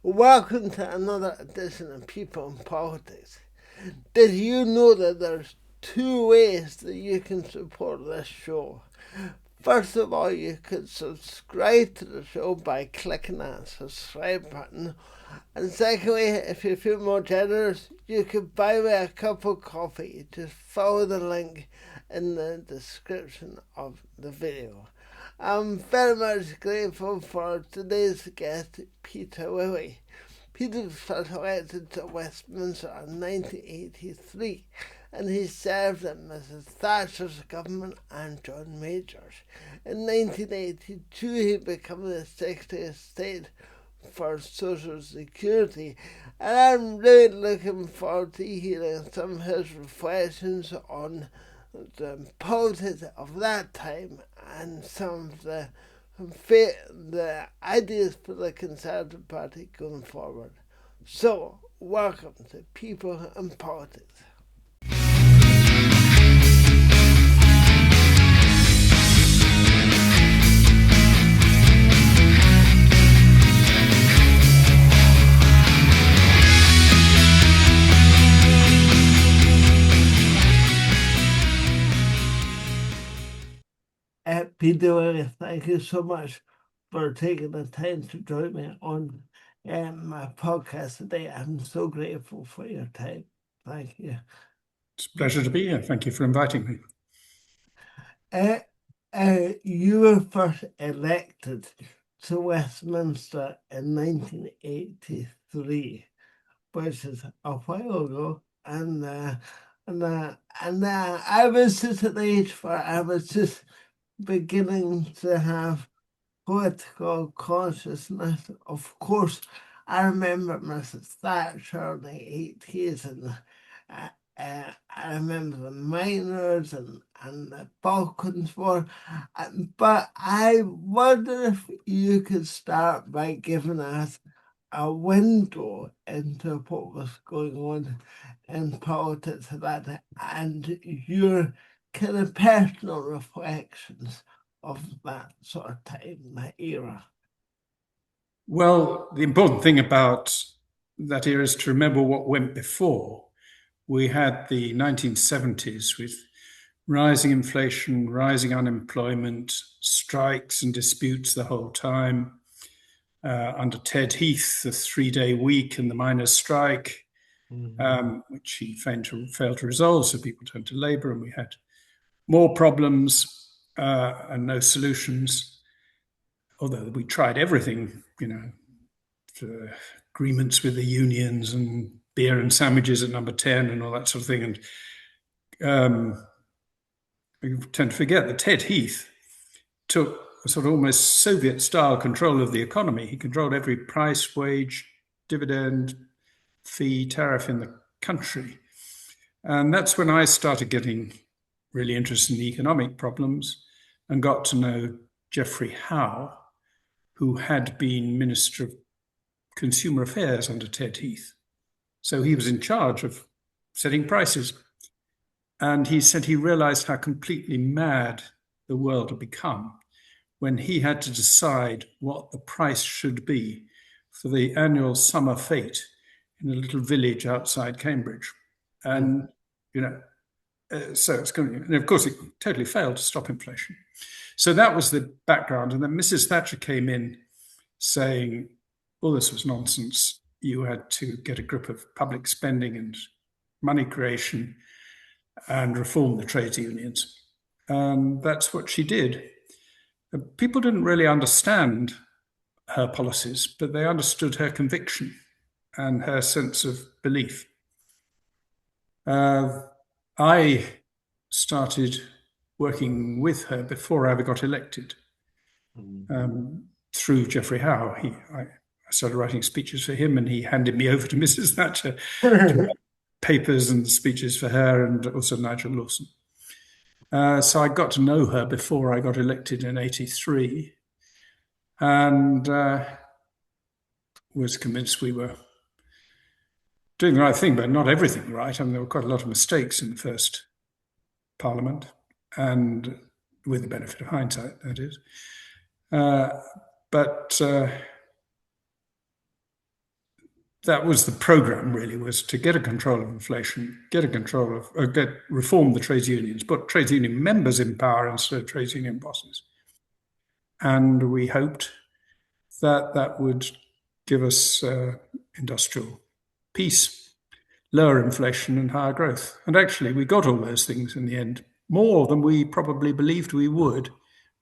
Welcome to another edition of People in Politics. Did you know that there's two ways that you can support this show? First of all, you could subscribe to the show by clicking that subscribe button. And secondly, if you feel more generous, you could buy me a cup of coffee. Just follow the link in the description of the video. I'm very much grateful for today's guest, Peter Lilley. Peter was first elected to Westminster in 1983, and he served in Mrs. Thatcher's government and John Major's. In 1982, he became the Secretary of State for Social Security, and I'm really looking forward to hearing some of his reflections on the politics of that time and some of the ideas for the Conservative Party going forward. So, welcome to People and Politics. Peter Lilley, thank you so much for taking the time to join me on my podcast today. I'm so grateful for your time. Thank you. It's a pleasure to be here. Thank you for inviting me. You were first elected to Westminster in 1983, which is a while ago, and I was just at the age where I was just beginning to have political consciousness. Of course, I remember Mrs. Thatcher in the 80s, and I remember the miners and the Balkans War. But I wonder if you could start by giving us a window into what was going on in politics at that time and your kind of personal reflections of that sort of time, that era. Well, the important thing about that era is to remember what went before. We had the 1970s with rising inflation, rising unemployment, strikes and disputes the whole time. Under Ted Heath, the 3-day week and the miners' strike, which he failed to resolve, so people turned to Labour, and we had more problems and no solutions. Although we tried everything, agreements with the unions and beer and sandwiches at Number 10 and all that sort of thing. And we tend to forget that Ted Heath took a sort of almost Soviet-style control of the economy. He controlled every price, wage, dividend, fee, tariff in the country. And that's when I started getting really interested in the economic problems and got to know Geoffrey Howe, who had been Minister of Consumer Affairs under Ted Heath. So he was in charge of setting prices. And he said he realized how completely mad the world had become when he had to decide what the price should be for the annual summer fete in a little village outside Cambridge. And, so it's going to, and of course, it totally failed to stop inflation. So that was the background. And then Mrs. Thatcher came in saying, all this was nonsense. You had to get a grip of public spending and money creation and reform the trade unions. And that's what she did. People didn't really understand her policies, but they understood her conviction and her sense of belief. I started working with her before I ever got elected through Geoffrey Howe. I started writing speeches for him, and he handed me over to Mrs. Thatcher to write papers and speeches for her, and also Nigel Lawson. So I got to know her before I got elected in 83, and was convinced we were doing the right thing, but not everything right. I mean, there were quite a lot of mistakes in the first Parliament, and with the benefit of hindsight, that is. But that was the program, really, was to get a control of inflation, reform the trades unions, put trades union members in power instead of trades union bosses. And we hoped that that would give us industrial peace, lower inflation, and higher growth. And actually, we got all those things in the end, more than we probably believed we would,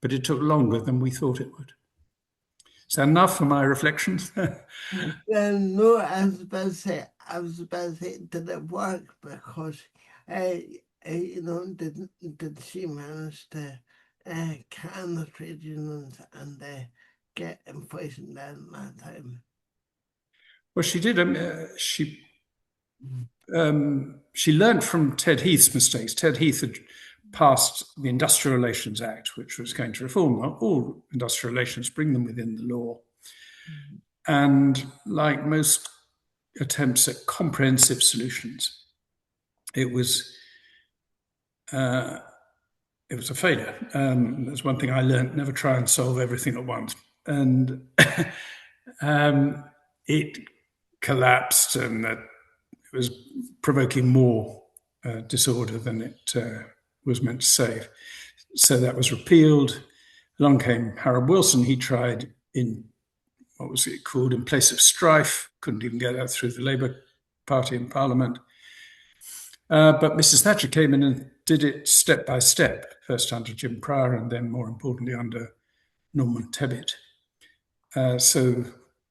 but it took longer than we thought it would. Is that enough for my reflections? No, I was about to say, did it work? Because, did she manage to can the trade unions and get inflation down in that time? Well, she did. She learned from Ted Heath's mistakes. Ted Heath had passed the Industrial Relations Act, which was going to reform all industrial relations, bring them within the law. Mm-hmm. And like most attempts at comprehensive solutions, it was a failure. That's one thing I learned: never try and solve everything at once. And it collapsed, and that it was provoking more disorder than it was meant to save. So that was repealed. Along came Harold Wilson. He tried in, what was it called, in place of strife. Couldn't even get that through the Labour Party in Parliament. But Mrs. Thatcher came in and did it step by step, first under Jim Pryor and then, more importantly, under Norman Tebbit. So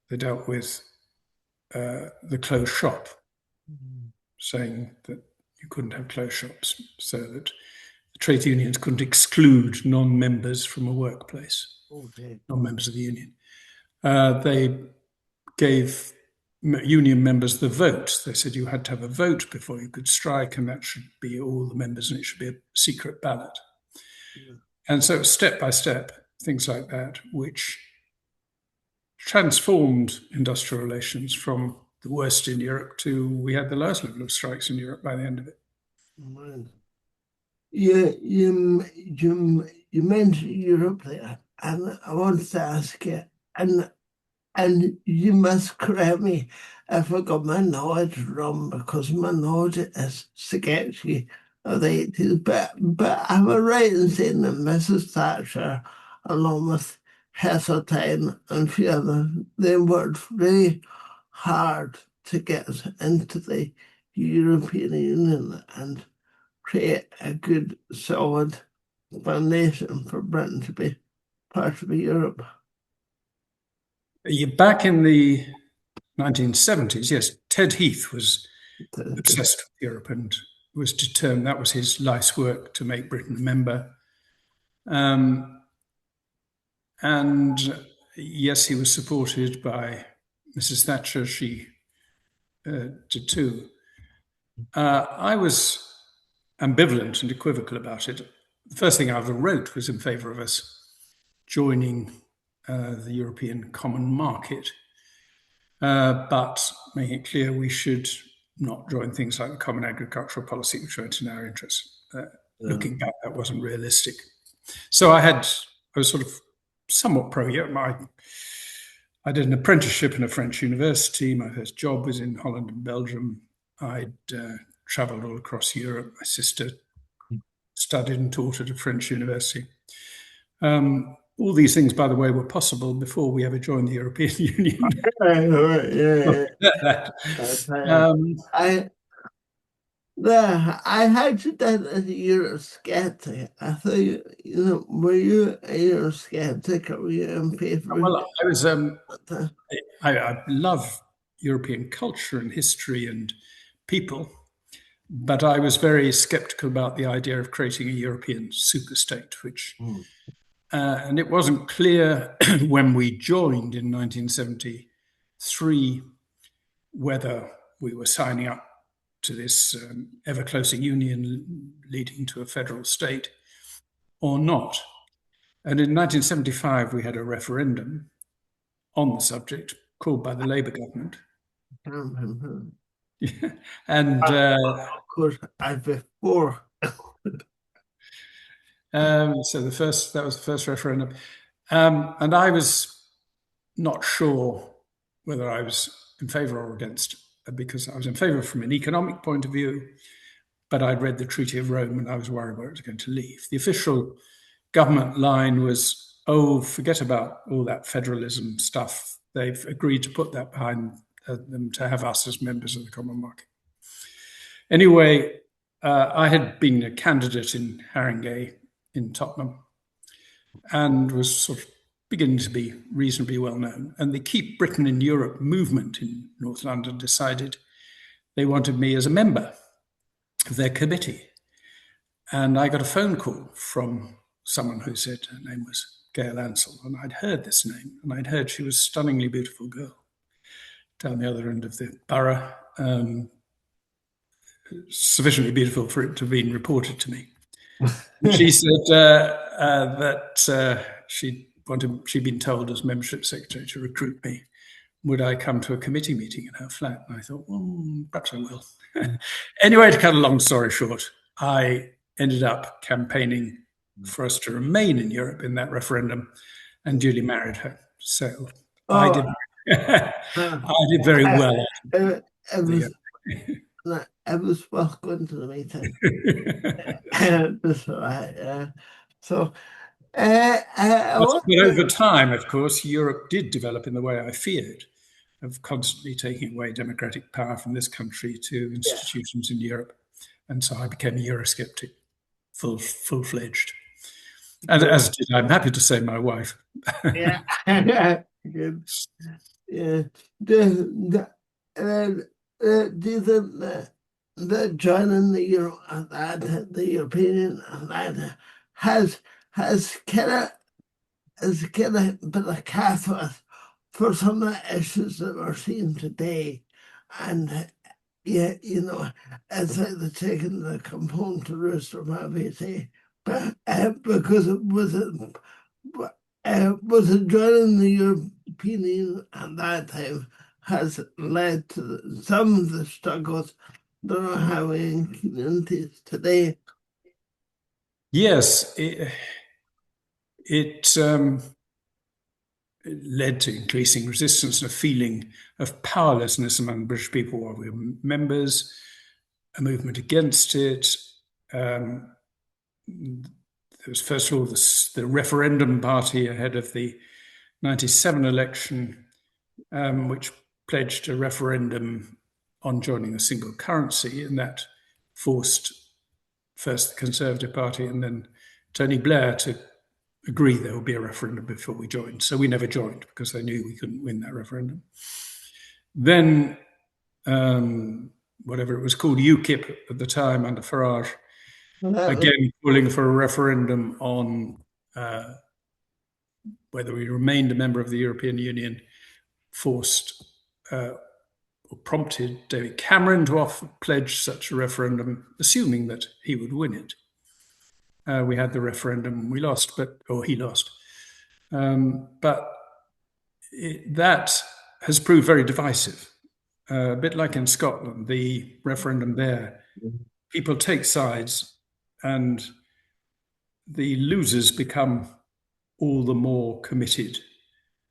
they dealt with the closed shop, saying that you couldn't have closed shops, so that the trade unions couldn't exclude non-members from a workplace, non-members of the union. They gave union members the vote. They said you had to have a vote before you could strike, and that should be all the members, and it should be a secret ballot. Yeah. And so step by step, things like that, which transformed industrial relations from the worst in Europe to we had the lowest level of strikes in Europe by the end of it. Yeah, you mentioned Europe there, and I wanted to ask you, and you must correct me if I got my knowledge wrong, because my knowledge is sketchy of the 80s, but am I right in saying that Mrs. Thatcher, along with Heseltine and a few others, they worked really hard to get us into the European Union and create a good, solid foundation for Britain to be part of Europe? Back in the 1970s, yes, Ted Heath was obsessed with Europe and was determined, that was his life's work, to make Britain a member. And yes, he was supported by Mrs. Thatcher. She did too. I was ambivalent and equivocal about it. The first thing I ever wrote was in favour of us joining the European Common Market, but making it clear we should not join things like the Common Agricultural Policy, which weren't in our interest. Looking back, that wasn't realistic. So I was sort of somewhat pro-Europe. I did an apprenticeship in a French university. My first job was in Holland and Belgium. I'd travelled all across Europe. My sister studied and taught at a French university. All these things, by the way, were possible before we ever joined the European Union. I had you done as a Eurosceptic. I thought, were you a Eurosceptic, or were you in favour? Well, I was. I love European culture and history and people, but I was very sceptical about the idea of creating a European superstate, which. And it wasn't clear when we joined in 1973 whether we were signing up to this ever-closing union leading to a federal state or not. And in 1975, we had a referendum on the subject called by the Labour government. And of course, I've before. So that was the first referendum. And I was not sure whether I was in favour or against, because I was in favour from an economic point of view, but I'd read the Treaty of Rome and I was worried where it was going to leave. The official government line was, oh, forget about all that federalism stuff. They've agreed to put that behind them to have us as members of the common market. Anyway, I had been a candidate in Haringey in Tottenham and was sort of beginning to be reasonably well known. And the Keep Britain in Europe movement in North London decided they wanted me as a member of their committee. And I got a phone call from someone who said her name was Gail Ansell, and I'd heard this name, and I'd heard she was a stunningly beautiful girl down the other end of the borough, sufficiently beautiful for it to have been reported to me. She said that she'd been told as membership secretary to recruit me. Would I come to a committee meeting in her flat? And I thought, well, perhaps I will. Anyway, to cut a long story short, I ended up campaigning for us to remain in Europe in that referendum and duly married her. So I did very well. It was well going to the meeting. That's right. So, but over time, of course, Europe did develop in the way I feared, of constantly taking away democratic power from this country to institutions in Europe. And so I became a Eurosceptic, full-fledged. And as did, I'm happy to say, my wife. Yeah. Good. Yeah. Do you think that joining the Euro, the European, has kind of been a catalyst for some of the issues that we're seeing today? And it's like the taking the component to rooster, maybe say, but because it was joining the European Union at that time has led to some of the struggles that are having in communities today. Yes, it led to increasing resistance and a feeling of powerlessness among British people while we were members, a movement against it. There was, first of all, the referendum party ahead of the 97 election, which pledged a referendum on joining a single currency, and that forced first the Conservative Party and then Tony Blair to agree there would be a referendum before we joined. So we never joined because they knew we couldn't win that referendum. Then, whatever it was called, UKIP at the time under Farage, again calling for a referendum on whether we remained a member of the European Union, forced or prompted David Cameron to pledge such a referendum, assuming that he would win it. We had the referendum, we lost, he lost. But that has proved very divisive. A bit like in Scotland, the referendum there, people take sides and the losers become all the more committed.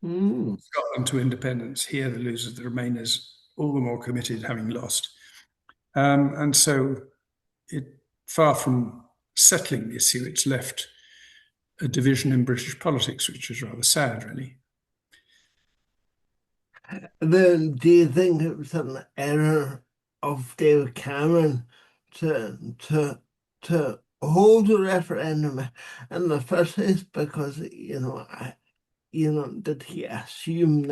Scotland to independence, here the losers, the Remainers, all the more committed, having lost. And so far from settling the issue, it's left a division in British politics, which is rather sad, really. Then, do you think it was an error of David Cameron to hold a referendum in the first place? Because did he assume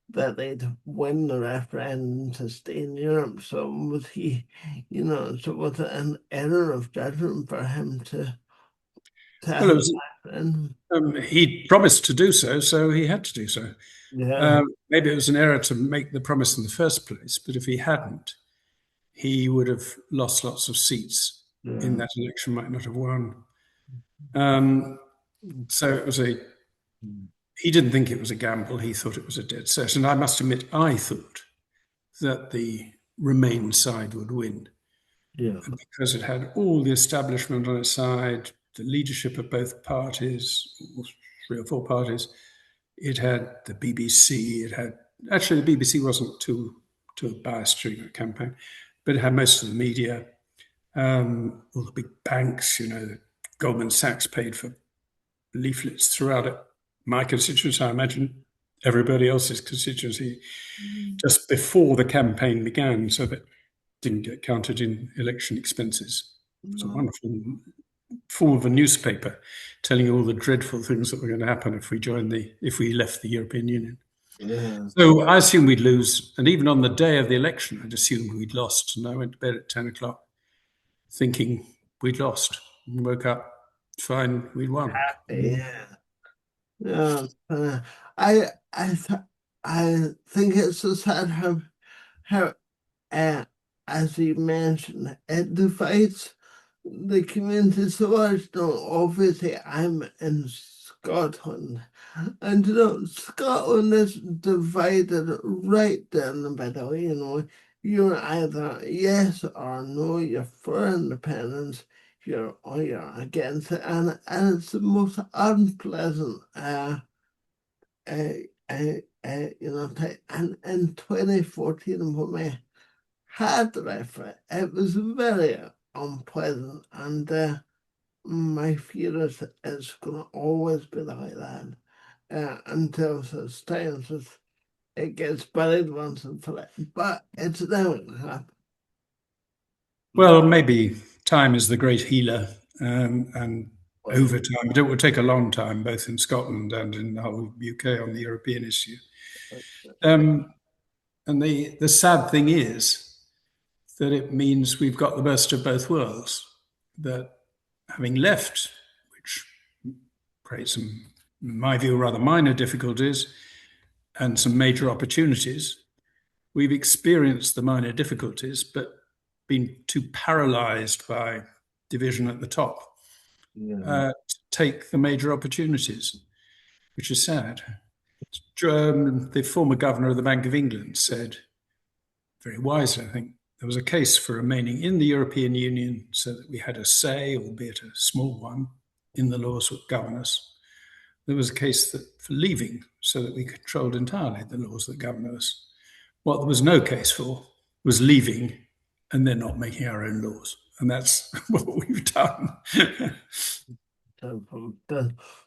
that they'd win the referendum to stay in Europe? So was he, was it an error of judgment for him to have a referendum? He promised to do so, so he had to do so. Yeah. Maybe it was an error to make the promise in the first place, but if he hadn't, he would have lost lots of seats in that election, might not have won. So it was he didn't think it was a gamble. He thought it was a dead set. And I must admit, I thought that the Remain side would win. Yeah. Because it had all the establishment on its side, the leadership of both parties, 3 or 4 parties. It had the BBC, it had actually the BBC wasn't too biased during the campaign, but it had most of the media, all the big banks. Goldman Sachs paid for leaflets throughout it. My constituency, I imagine everybody else's constituency, just before the campaign began, so that it didn't get counted in election expenses. It was a wonderful, full of a newspaper telling you all the dreadful things that were going to happen if we left the European Union. Yeah. So I assumed we'd lose, and even on the day of the election, I'd assumed we'd lost, and I went to bed at 10 o'clock thinking we'd lost, and woke up, fine, we'd won. Yeah. Yeah. I think it's so sad how uh, as you mentioned, it divides the community so much. No, obviously I'm in Scotland, and Scotland is divided right down the middle. You're either yes or no. You're for independence. You're against it, and it's the most unpleasant. Uh, and in 2014 when we had the referee, it was very unpleasant, and my fear is it's going to always be like that until such times as it gets buried once and for it. But it's never going to happen. Well, maybe time is the great healer, and over time, but it will take a long time, both in Scotland and in the whole UK on the European issue. And the sad thing is that it means we've got the best of both worlds. That having left, which creates some, in my view, rather minor difficulties and some major opportunities, we've experienced the minor difficulties, but been too paralyzed by division at the top to take the major opportunities, which is sad. The former governor of the Bank of England said, very wisely, I think, there was a case for remaining in the European Union so that we had a say, albeit a small one, in the laws that govern us. There was a case for leaving so that we controlled entirely the laws that govern us. What there was no case for was leaving and then not making our own laws. And that's what we've done.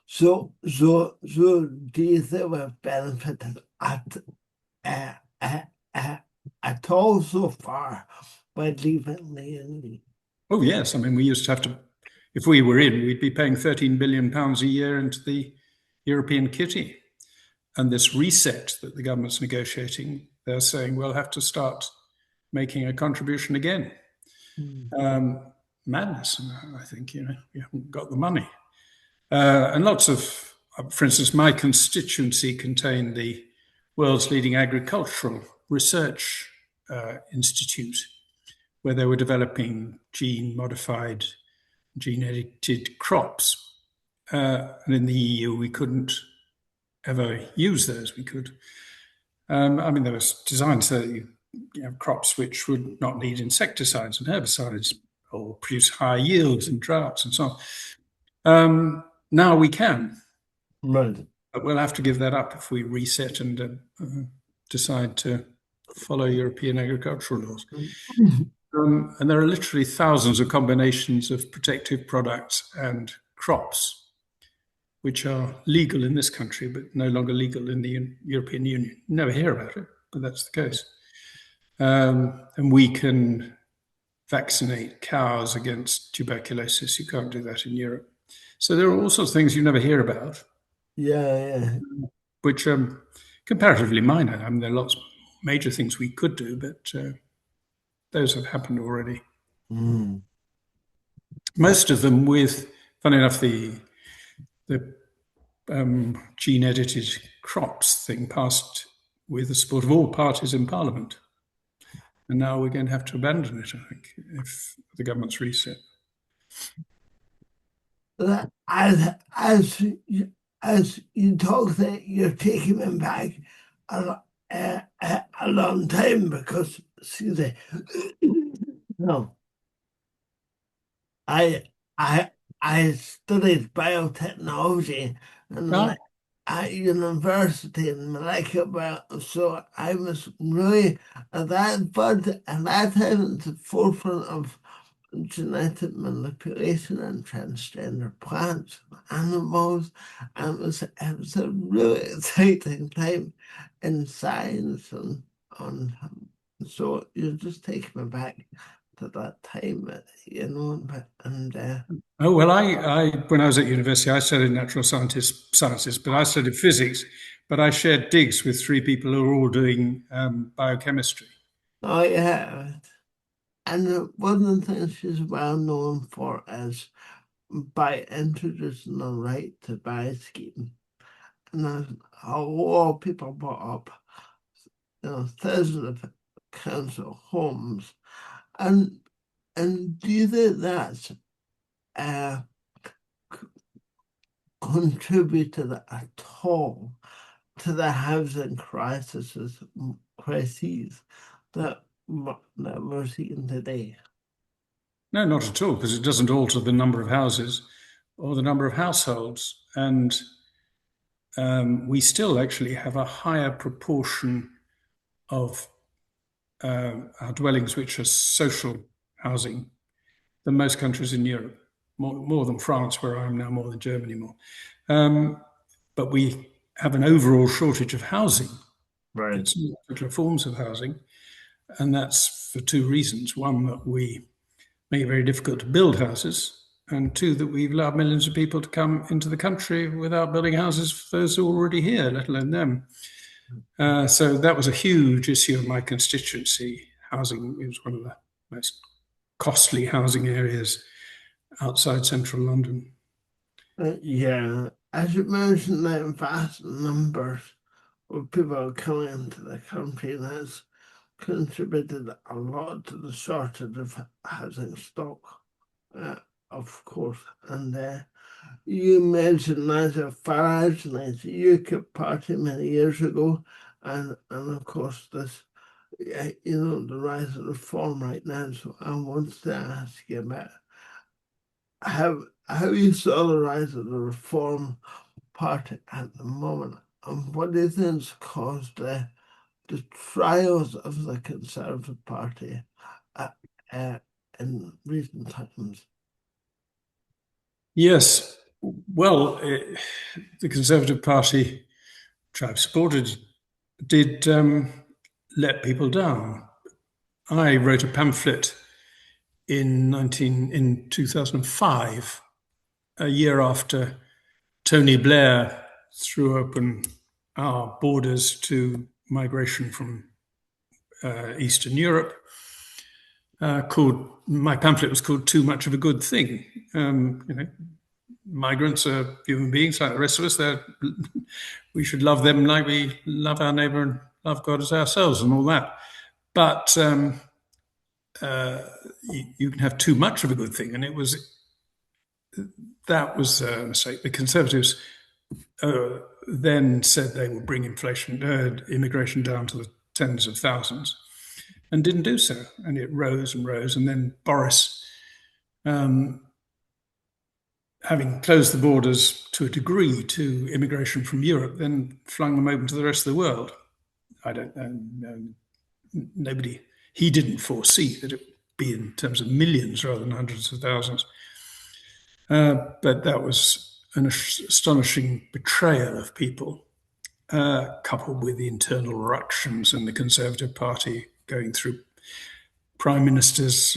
So do you think we've benefited at all so far by leaving the Union? Oh, yes. I mean, we used to have to, if we were in, we'd be paying £13 billion a year into the European kitty. And this reset that the government's negotiating, they're saying we'll have to start making a contribution again. Madness, I think, we haven't got the money. And lots of, for instance, my constituency contained the world's leading agricultural research institute, where they were developing gene-modified, gene-edited crops. And in the EU, we couldn't ever use those. We could, there was designed so that you have crops which would not need insecticides and herbicides or produce high yields and droughts and so on. Now we can. Right. But we'll have to give that up if we reset and decide to follow European agricultural laws. And there are literally thousands of combinations of protective products and crops which are legal in this country, but no longer legal in the European Union. You never hear about it, but that's the case. And we can vaccinate cows against tuberculosis. You can't do that in Europe. So there are all sorts of things you never hear about. Yeah. Which are comparatively minor. I mean, there are lots of major things we could do, but those have happened already. Most of them with, funny enough, the gene-edited crops thing passed with the support of all parties in Parliament. And now we're going to have to abandon it, I think, if the government's reset. As you talk that you're taking them back a long time because, excuse me, no, I studied biotechnology and at university in Malacca, so I was really at that time at the forefront of genetic manipulation and transgender plants and animals, and it was a really exciting time in science and so you just take me back to that time, and Oh, well, I when I was at university, I studied natural sciences, but I studied physics. But I shared digs with three people who were all doing biochemistry. oh yeah, and one of the things she's well known for is by introducing the right to buy scheme. And there's a lot of people bought up, thousands of council homes. And do you think that's uh, contributed at all to the housing crises that, that we're seeing today? No, not at all, because it doesn't alter the number of houses or the number of households. And we still actually have a higher proportion of our dwellings which are social housing than most countries in Europe, more than France, where I am now, more than Germany, more. But we have an overall shortage of housing. Right. It's particular forms of housing, and that's for two reasons. One, that we make it very difficult to build houses, and two, that we've allowed millions of people to come into the country without building houses for those who are already here, let alone them. So that was a huge issue in my constituency. Housing, it was one of the most costly housing areas outside central London. Yeah, as you mentioned, that vast numbers of people coming into the country, that's contributed a lot to the shortage of housing stock, uh, of course. And you mentioned Nigel Farage, and the UKIP party many years ago, and of course this, the rise of reform right now. So I want to ask you about how you saw the rise of the reform party at the moment, and what do you think has caused the trials of the Conservative Party uh, uh, in recent times? Yes, well, the Conservative Party, which I've supported, did let people down. I wrote a pamphlet in 2005, a year after Tony Blair threw open our borders to migration from Eastern Europe. My pamphlet was called "Too Much of a Good Thing." Migrants are human beings like the rest of us. We should love them like we love our neighbour and love God as ourselves, and all that. But you can have too much of a good thing, and that was a mistake. The Conservatives then said they would bring immigration down to the tens of thousands, and didn't do so. And it rose and rose. And then Boris, having closed the borders to a degree to immigration from Europe, then flung them open to the rest of the world. I don't know. He didn't foresee that it would be in terms of millions rather than hundreds of thousands. But that was an astonishing betrayal of people, coupled with the internal ructions and the Conservative Party going through prime ministers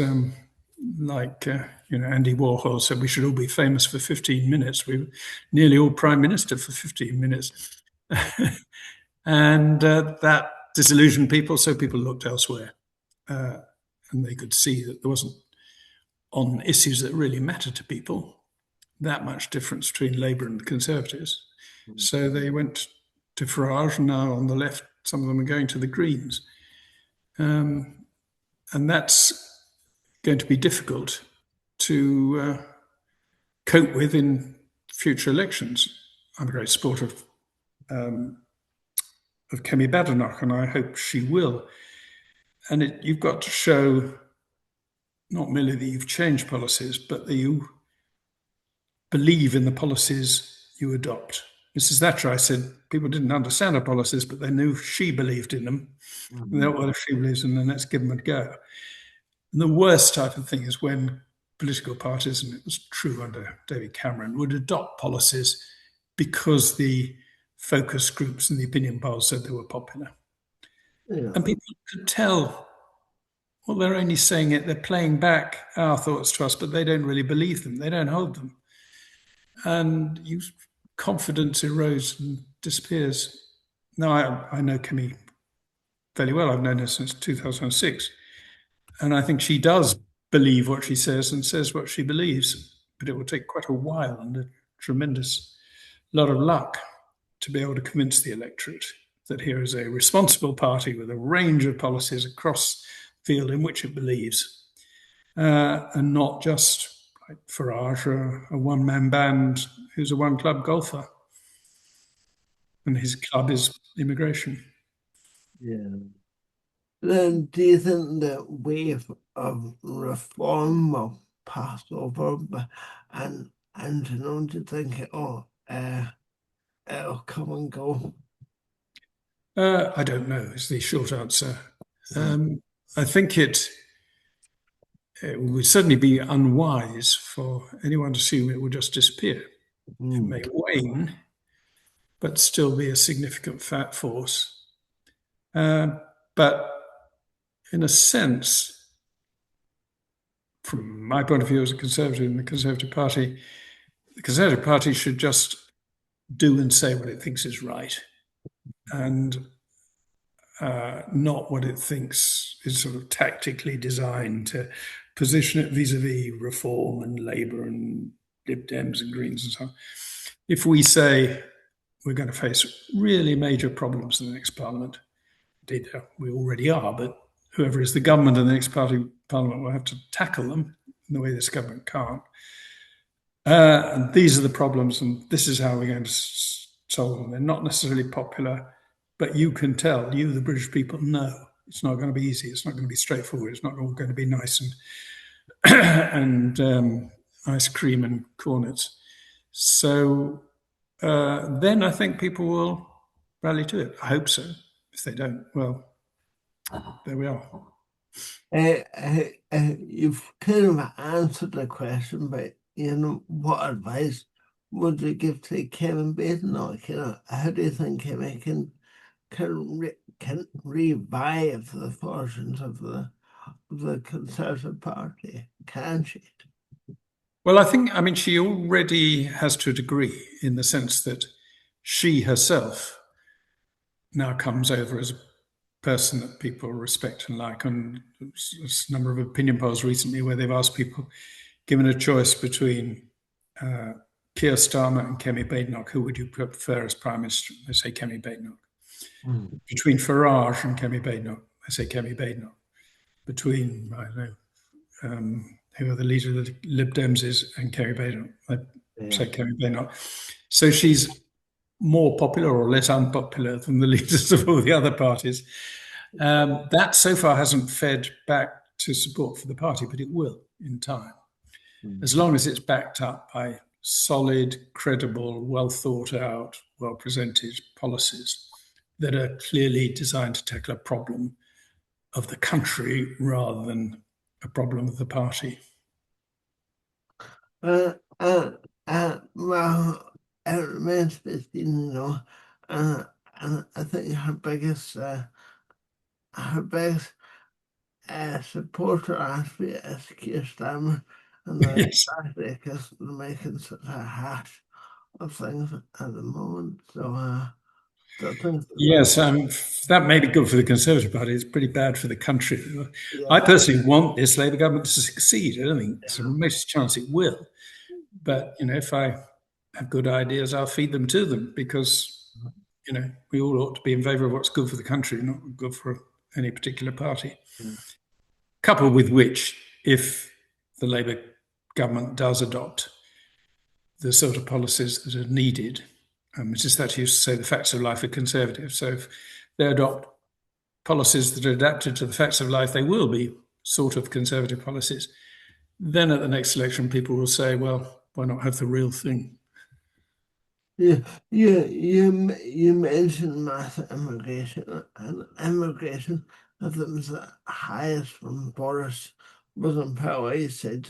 like Andy Warhol said we should all be famous for 15 minutes. We were nearly all prime minister for 15 minutes. And that disillusioned people, so people looked elsewhere. And they could see that there wasn't, on issues that really matter to people, that much difference between Labour and the Conservatives. Mm-hmm. So they went to Farage, and now on the left, some of them are going to the Greens. And that's going to be difficult to cope with in future elections. I'm a great supporter of Kemi Badenoch, and I hope she will. And you've got to show not merely that you've changed policies, but that you believe in the policies you adopt. Mrs. Thatcher, I said, people didn't understand her policies, but they knew she believed in them. And well, if she believes in them, let's give them a go. And the worst type of thing is when political parties, and it was true under David Cameron, would adopt policies because the focus groups and the opinion polls said they were popular. Yeah. And people could tell, well, they're only saying it, they're playing back our thoughts to us, but they don't really believe them, they don't hold them. And confidence erodes and disappears. Now, I know Kemi fairly well. I've known her since 2006. And I think she does believe what she says and says what she believes. But it will take quite a while and a tremendous lot of luck to be able to convince the electorate that here is a responsible party with a range of policies across the field in which it believes, and not just like Farage, a one-man band who's a one-club golfer. And his club is immigration. Yeah. Then do you think the wave of reform will pass over, and do you think it'll come and go? I don't know is the short answer. I think it would certainly be unwise for anyone to assume it will just disappear. It may wane, but still be a significant fat force. But in a sense, from my point of view as a Conservative in the Conservative Party should just do and say what it thinks is right, and not what it thinks is sort of tactically designed to position it vis-a-vis Reform and Labour and Lib Dems and Greens and so on. If we say we're going to face really major problems in the next Parliament, indeed we already are, but whoever is the government in the next Parliament will have to tackle them in the way this government can't. And these are the problems, and this is how we're going to solve them. They're not necessarily popular, but you can tell, you, the British people, know it's not going to be easy. It's not going to be straightforward. It's not all going to be nice and ice cream and cornets. So then I think people will rally to it. I hope so. If they don't, well, there we are. You've kind of answered the question, but what advice would you give to Kevin Badenoch? How do you think Kevin can revive the fortunes of the Conservative Party? Can she? Well, I mean, she already has to a degree, in the sense that she herself now comes over as a person that people respect and like. And there's a number of opinion polls recently where they've asked people, given a choice between Keir Starmer and Kemi Badenoch, who would you prefer as Prime Minister? They say Kemi Badenoch. Between Farage and Kemi Badenoch, they say Kemi Badenoch. Between, I don't know, who the leader of the Lib Dems is and Kemi Badenoch, they say Kemi Badenoch. So she's more popular or less unpopular than the leaders of all the other parties. That so far hasn't fed back to support for the party, but it will in time, as long as it's backed up by solid, credible, well thought out, well presented policies that are clearly designed to tackle a problem of the country rather than a problem of the party. Well, it remains to be seen, and I think her biggest supporter actually is Keir Starmer, and Yes. because they're making such a hash of things at the moment. So, yes, that may be good for the Conservative Party. It's pretty bad for the country. yeah. I personally want this Labour government to succeed. I don't think there's a most chance it will. But, if I have good ideas, I'll feed them to them, because, we all ought to be in favour of what's good for the country, not good for any particular party. Coupled with which, if the Labour government does adopt the sort of policies that are needed, Mrs. Thatcher used to say the facts of life are conservative. So if they adopt policies that are adapted to the facts of life, they will be sort of conservative policies. Then at the next election, people will say, well, why not have the real thing? You mentioned mass immigration, and immigration, I think, was the highest when Boris was in power. He said,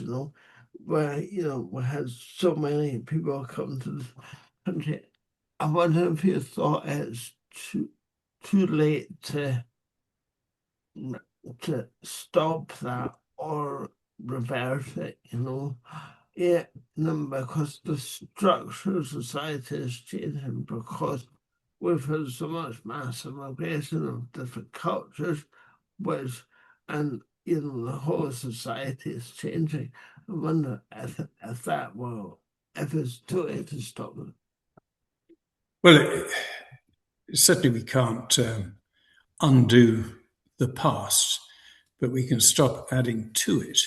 where we had so many people come to this country. I wonder if you thought it's too late to stop that or reverse it. Yeah, no, because the structure of society is changing because we've had so much mass immigration of different cultures, which, and the whole society is changing. I wonder if that will, if it's too late to stop it. Well, certainly we can't undo the past, but we can stop adding to it.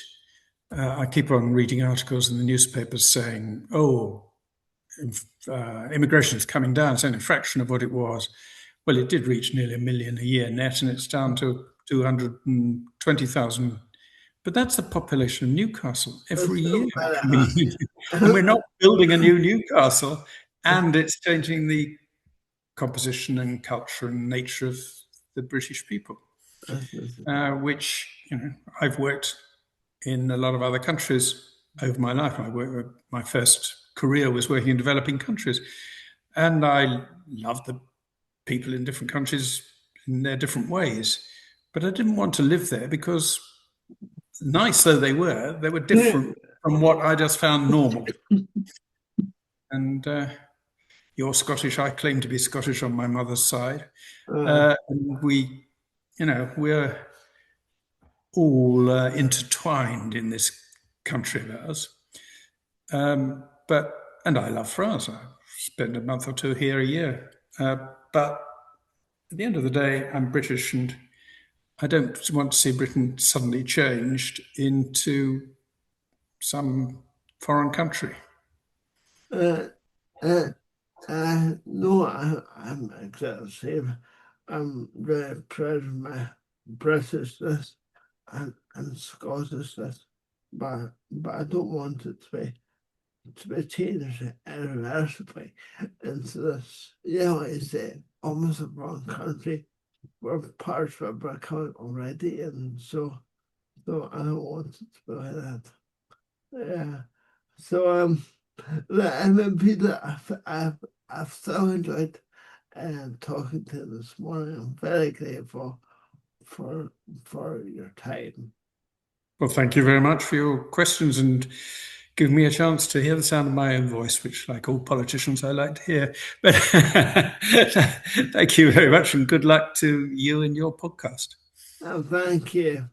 I keep on reading articles in the newspapers saying, oh, immigration is coming down, it's only a fraction of what it was. Well, it did reach nearly 1 million a year net, and it's down to 220,000. But that's the population of Newcastle every year coming in. And we're not building a new Newcastle, and it's changing the composition and culture and nature of the British people, which I've worked in a lot of other countries over my life. My first career was working in developing countries, and I loved the people in different countries in their different ways. But I didn't want to live there because, nice though they were different from what I just found normal. And you're Scottish. I claim to be Scottish on my mother's side. And we're all intertwined in this country of ours. And I love France. I spend a month or two here a year. But at the end of the day, I'm British, and I don't want to see Britain suddenly changed into some foreign country. No, I'm exactly the same. I'm very proud of my Britishness and Scottishness, but I don't want it to be changed irreversibly into this, I say, almost a wrong country where parts were becoming already, and so I don't want it to be like that. Yeah. So and Peter, I've so enjoyed talking to you this morning. I'm very grateful for your time. Well, thank you very much for your questions and giving me a chance to hear the sound of my own voice, which, like all politicians, I like to hear. But thank you very much, and good luck to you and your podcast. Oh, thank you.